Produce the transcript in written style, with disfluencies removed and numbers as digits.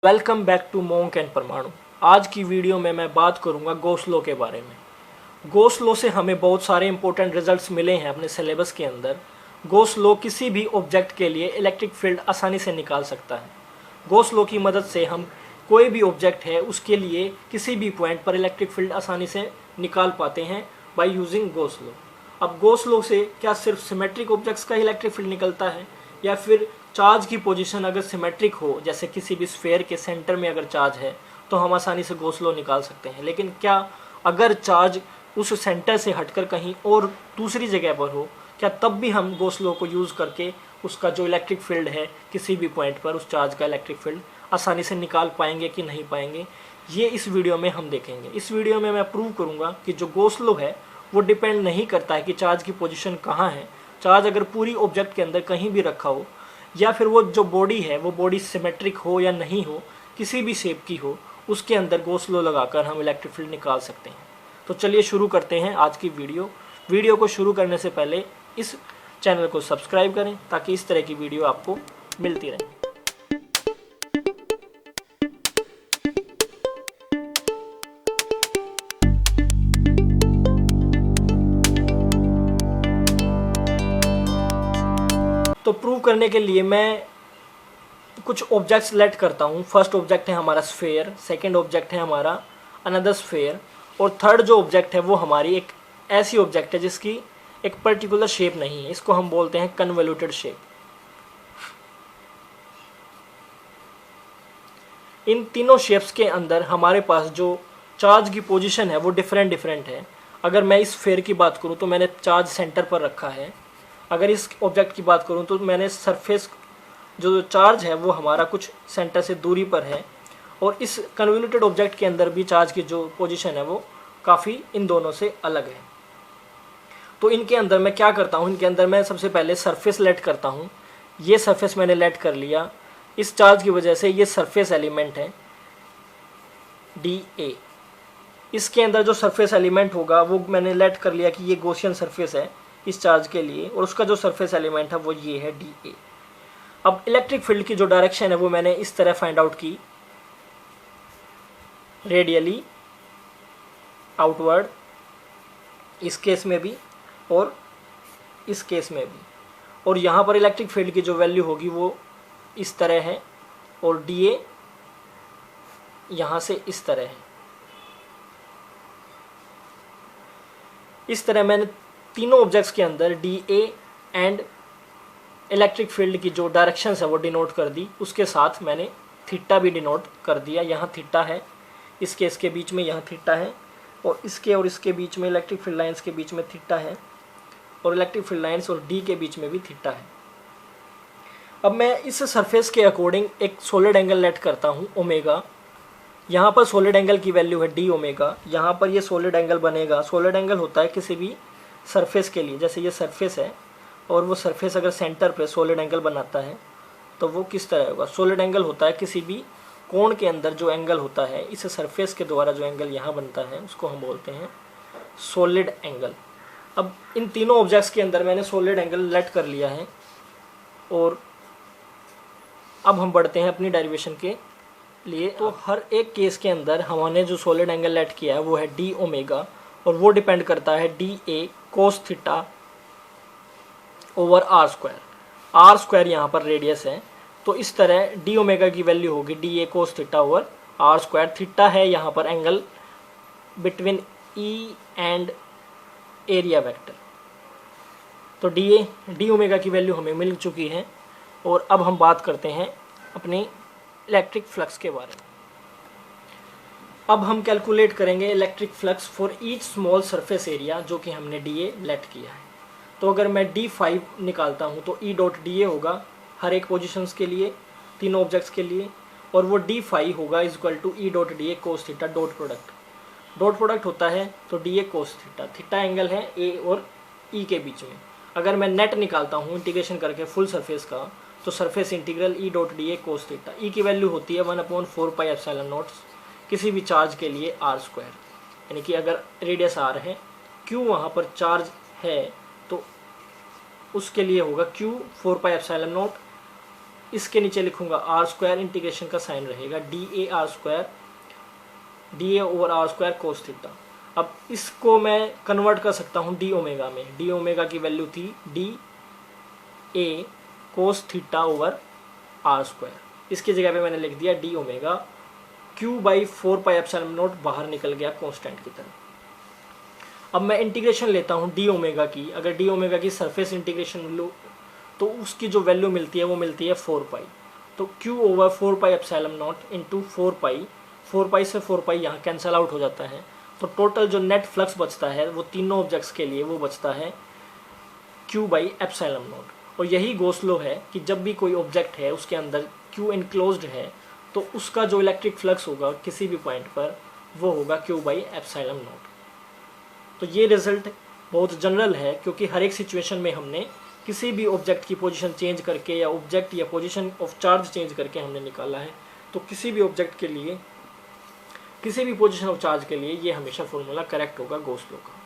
Welcome back to monk and Paramanu. आज की video में मैं बात करूंगा गॉस लॉ के बारे में। गॉस लॉ से हमें बहुत सारे इंपॉर्टेंट रिजल्ट्स मिले हैं अपने सिलेबस के अंदर। गॉस लॉ किसी भी ऑब्जेक्ट के लिए इलेक्ट्रिक फील्ड आसानी से निकाल सकता है। गॉस लॉ की मदद से हम कोई भी ऑब्जेक्ट है उसके लिए किसी भी पॉइंट पर इलेक्ट्रिक फील्ड आसानी से निकाल पाते हैं बाय यूजिंग गॉस लॉ। अब गॉस लॉ से क्या सिर्फ सिमेट्रिक ऑब्जेक्ट्स का इलेक्ट्रिक फील्ड निकलता है या फिर चार्ज की पोजीशन अगर सिमेट्रिक हो, जैसे किसी भी स्फेयर के सेंटर में अगर चार्ज है तो हम आसानी से गॉस लॉ निकाल सकते हैं। लेकिन क्या अगर चार्ज उस सेंटर से हटकर कहीं और दूसरी जगह पर हो, क्या तब भी हम गॉस लॉ को यूज़ करके उसका जो इलेक्ट्रिक फील्ड है किसी भी पॉइंट पर उस चार्ज का इलेक्ट्रिक फील्ड आसानी से निकाल पाएंगे कि नहीं पाएंगे, ये इस वीडियो में हम देखेंगे। इस वीडियो में मैं प्रूव करूँगा कि जो गॉस लॉ है वो डिपेंड नहीं करता है कि चार्ज की पोजीशन कहाँ है। चार्ज अगर पूरी ऑब्जेक्ट के अंदर कहीं भी रखा हो या फिर वो जो बॉडी है वो बॉडी सिमेट्रिक हो या नहीं हो, किसी भी शेप की हो, उसके अंदर गॉस लॉ लगाकर हम इलेक्ट्रिक फील्ड निकाल सकते हैं। तो चलिए शुरू करते हैं आज की वीडियो को शुरू करने से पहले इस चैनल को सब्सक्राइब करें ताकि इस तरह की वीडियो आपको मिलती रहे। तो प्रूव करने के लिए मैं कुछ ऑब्जेक्ट सेलेक्ट करता हूँ। फर्स्ट ऑब्जेक्ट है हमारा स्फेयर, सेकंड ऑब्जेक्ट है हमारा अनदर स्फेयर, और थर्ड जो ऑब्जेक्ट है वो हमारी एक ऐसी ऑब्जेक्ट है जिसकी एक पर्टिकुलर शेप नहीं है। इसको हम बोलते हैं कन्वोल्यूटेड शेप। इन तीनों शेप्स के अंदर हमारे पास जो चार्ज की पोजीशन है वो डिफरेंट है। अगर मैं इस स्फेयर की बात करूँ तो मैंने चार्ज सेंटर पर रखा है। अगर इस ऑब्जेक्ट की बात करूँ तो मैंने सरफेस जो चार्ज है वो हमारा कुछ सेंटर से दूरी पर है, और इस कन्वोल्यूटेड ऑब्जेक्ट के अंदर भी चार्ज की जो पोजीशन है वो काफ़ी इन दोनों से अलग है। तो इनके अंदर मैं क्या करता हूँ, इनके अंदर मैं सबसे पहले सरफेस लेट करता हूँ। ये सरफेस मैंने लेट कर लिया। इस चार्ज की वजह से ये सरफेस एलिमेंट है DA। इसके अंदर जो सरफेस एलिमेंट होगा वो मैंने लेट कर लिया कि ये गॉसियन सरफेस है इस चार्ज के लिए, और उसका जो सरफेस एलिमेंट है वो ये है DA। अब इलेक्ट्रिक फील्ड की जो डायरेक्शन है वो मैंने इस तरह फाइंड आउट की, रेडियली आउटवर्ड, इस केस में भी और इस केस में भी। और यहाँ पर इलेक्ट्रिक फील्ड की जो वैल्यू होगी वो इस तरह है, और DA यहाँ से इस तरह है। इस तरह मैंने तीनों ऑब्जेक्ट्स के अंदर DA एंड इलेक्ट्रिक फील्ड की जो डायरेक्शंस है वो डिनोट कर दी। उसके साथ मैंने थीटा भी डिनोट कर दिया। यहाँ थीटा है, इसके इसके बीच में यहाँ थीटा है, और इसके बीच में इलेक्ट्रिक फील्ड लाइंस के बीच में थीटा है, और इलेक्ट्रिक फील्ड लाइंस और D के बीच में भी थीटा है। अब मैं इस सरफेस के अकॉर्डिंग एक सॉलिड एंगल लेट करता हूँ ओमेगा। यहाँ पर सॉलिड एंगल की वैल्यू है D ओमेगा। यहाँ पर ये सॉलिड एंगल बनेगा। सॉलिड एंगल होता है किसी भी सरफेस के लिए, जैसे ये सरफेस है और वो सरफेस अगर सेंटर पे सॉलिड एंगल बनाता है तो वो किस तरह होगा। सॉलिड एंगल होता है किसी भी कोण के अंदर जो एंगल होता है, इस सरफेस के द्वारा जो एंगल यहाँ बनता है उसको हम बोलते हैं सॉलिड एंगल। अब इन तीनों ऑब्जेक्ट्स के अंदर मैंने सॉलिड एंगल लेट कर लिया है, और अब हम बढ़ते हैं अपनी डेरिवेशन के लिए। तो हर एक केस के अंदर हमने जो सॉलिड एंगल लेट किया है वो है D ओमेगा, और वो डिपेंड करता है DA cos theta over R square यहाँ पर रेडियस है। तो इस तरह D ओमेगा की वैल्यू होगी DA cos theta over R square. Theta है यहाँ पर angle between E and area vector. तो D ओमेगा की वैल्यू हमें मिल चुकी है, और अब हम बात करते हैं अपनी इलेक्ट्रिक फ्लक्स के बारे में। अब हम कैलकुलेट करेंगे electric flux for each small surface area जो कि हमने DA लेट किया है। तो अगर मैं D5 निकालता हूँ तो E डॉट DA होगा हर एक पोजिशंस के लिए, तीनों ऑब्जेक्ट्स के लिए, और वो D5 होगा is equal to E dot DA cos theta. Dot product होता है तो DA cos theta. Theta angle है A और E के बीच में। अगर मैं नेट निकालता हूँ इंटीग्रेशन करके फुल सरफेस का, तो surface integral E dot DA cos theta. E की वैल्यू होती है 1/4 पाई एप्सिलॉन नॉट किसी भी चार्ज के लिए R स्क्वायर, यानी कि अगर रेडियस R है, Q वहाँ पर चार्ज है तो उसके लिए होगा Q 4 पाई एप्सिलॉन नॉट इसके नीचे लिखूंगा आर स्क्वायर, इंटीग्रेशन का साइन रहेगा d a r square, d a over r square cos theta. अब इसको मैं कन्वर्ट कर सकता हूँ डी ओमेगा में। डी ओमेगा की वैल्यू थी d a cos theta over r square, इसकी जगह पे मैंने लिख दिया डी ओमेगा, क्यू बाई 4πε0 बाहर निकल गया कांस्टेंट की तरह। अब मैं इंटीग्रेशन लेता हूँ डी ओमेगा की। अगर डी ओमेगा की सरफेस इंटीग्रेशन लो तो उसकी जो वैल्यू मिलती है वो मिलती है 4π। तो q ओवर 4πε0 इंटू 4π, 4π से 4π यहाँ कैंसल आउट हो जाता है। तो टोटल जो नेट फ्लक्स बचता है वो तीनों ऑब्जेक्ट्स के लिए वो बचता है q बाई ε0। और यही गॉस लॉ है कि जब भी कोई ऑब्जेक्ट है उसके अंदर q इनक्लोज्ड है तो उसका जो इलेक्ट्रिक फ्लक्स होगा किसी भी पॉइंट पर वो होगा q बाई ε0। तो ये रिजल्ट बहुत जनरल है क्योंकि हर एक सिचुएशन में हमने किसी भी ऑब्जेक्ट की पोजीशन चेंज करके या ऑब्जेक्ट या पोजीशन ऑफ चार्ज चेंज करके हमने निकाला है। तो किसी भी ऑब्जेक्ट के लिए, किसी भी पोजीशन ऑफ चार्ज के लिए ये हमेशा फॉर्मूला करेक्ट होगा गॉस लॉ का।